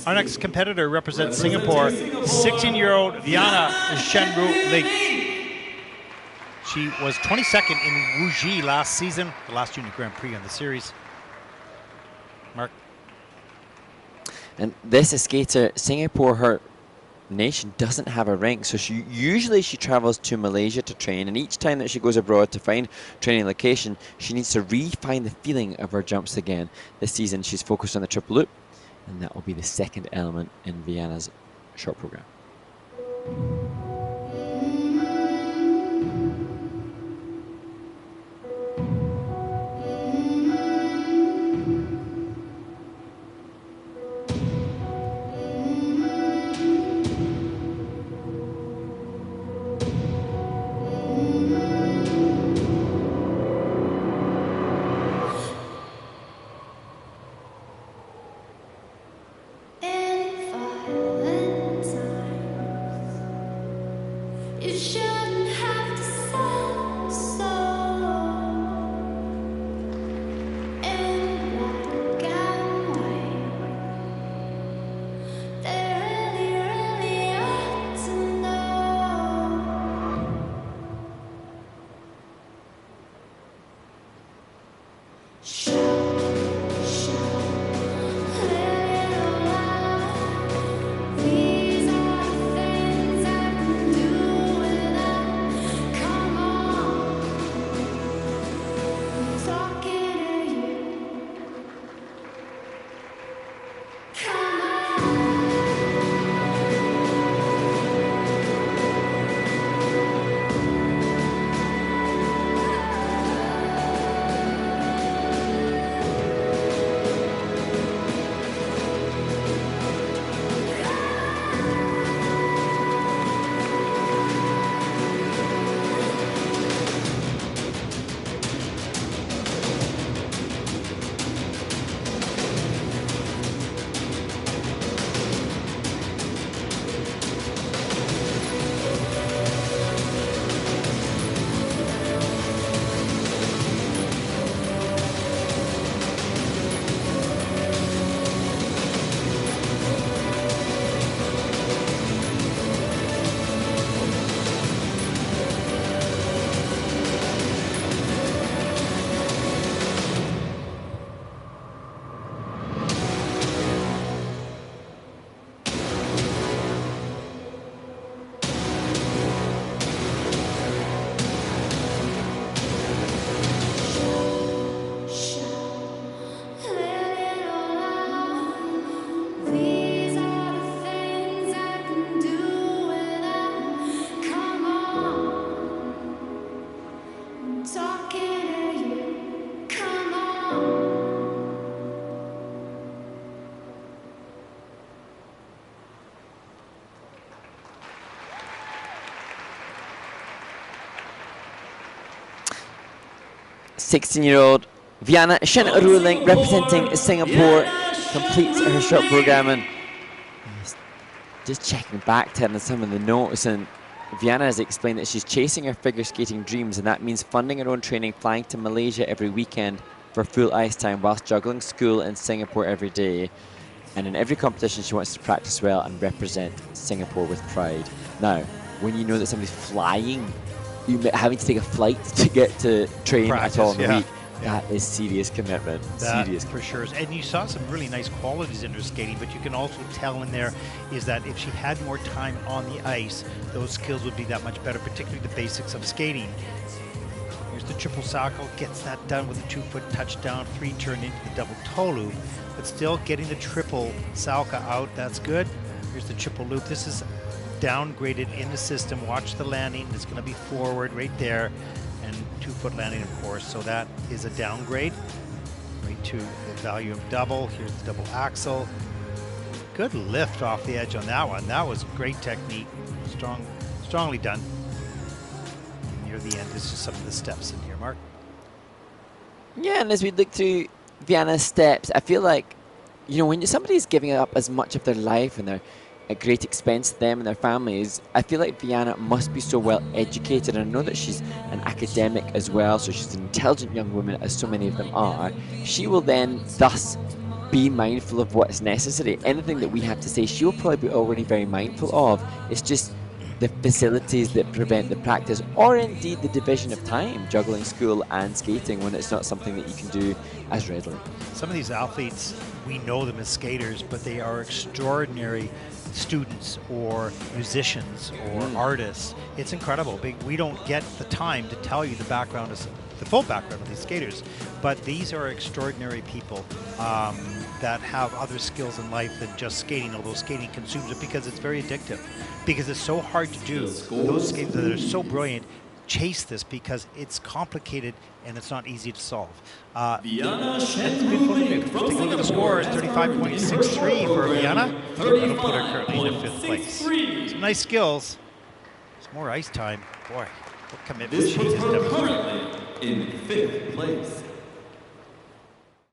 Our next competitor represents Singapore, 16-year-old Vianna Shen-Rou LINKE. She was 22nd in Wuji last season, the last Junior Grand Prix on the series. Mark? And this is skater, Singapore, her nation doesn't have a rink, so she usually travels to Malaysia to train, and each time that she goes abroad to find training location, she needs to refine the feeling of her jumps again. This season she's focused on the triple loop, and that will be the second element in Vianna's short program. .16-year-old Vianna Shen-Rou LINKE, representing Singapore, completes her short program. And just checking back to some of the notes, and Vianna has explained that she's chasing her figure skating dreams, and that means funding her own training, flying to Malaysia every weekend for full ice time whilst juggling school in Singapore every day. And in every competition she wants to practice well and represent Singapore with pride. Now, when you know that somebody's flying, having to take a flight to get to train at all in the week, that is serious commitment. Serious for sure. And you saw some really nice qualities in her skating, but you can also tell in there is that if she had more time on the ice, those skills would be that much better, particularly the basics of skating. Here's the triple salchow, gets that done with a 2-foot touchdown, 3 turn into the double toe loop, but still getting the triple salchow out, that's good. Here's the triple loop. This is downgraded in the system. Watch the landing. It's going to be forward right there, and 2-foot landing, of course. So that is a downgrade right to the value of double. Here's the double axle. Good lift off the edge on that one. That was great technique. Strongly done. And near the end is just some of the steps in here, Mark. Yeah, and as we look through Vianna's steps, I feel like, you know, when somebody's giving up as much of their life and they're at great expense to them and their families, I feel like Vianna must be so well educated, and I know that she's an academic as well, so she's an intelligent young woman, as so many of them are. She will then thus be mindful of what's necessary. Anything that we have to say, she'll probably be already very mindful of. It's just the facilities that prevent the practice, or indeed the division of time, juggling school and skating when it's not something that you can do as readily. Some of these athletes, we know them as skaters, but they are extraordinary students or musicians or artists. It's incredible. We don't get the time to tell you the background, the full background of these skaters, but these are extraordinary people that have other skills in life than just skating, although skating consumes it because it's very addictive, because it's so hard to do. Those skaters that are so brilliant chase this because it's complicated and it's not easy to solve. Vianna Shen-Rou. Just take a look at the scores. 35.63 for Vianna. That'll put her currently in 5th place. Some nice skills. Some more ice time. Boy, what commitment This she puts has her demonstrated. currently in 5th place.